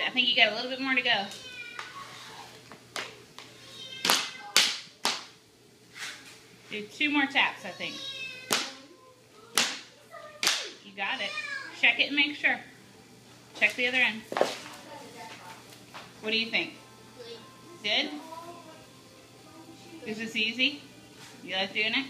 I think you got a little bit more to go. Do 2 more taps, I think. You got it. Check it and make sure. Check the other end. What do you think? Good? Is this easy? You like doing it?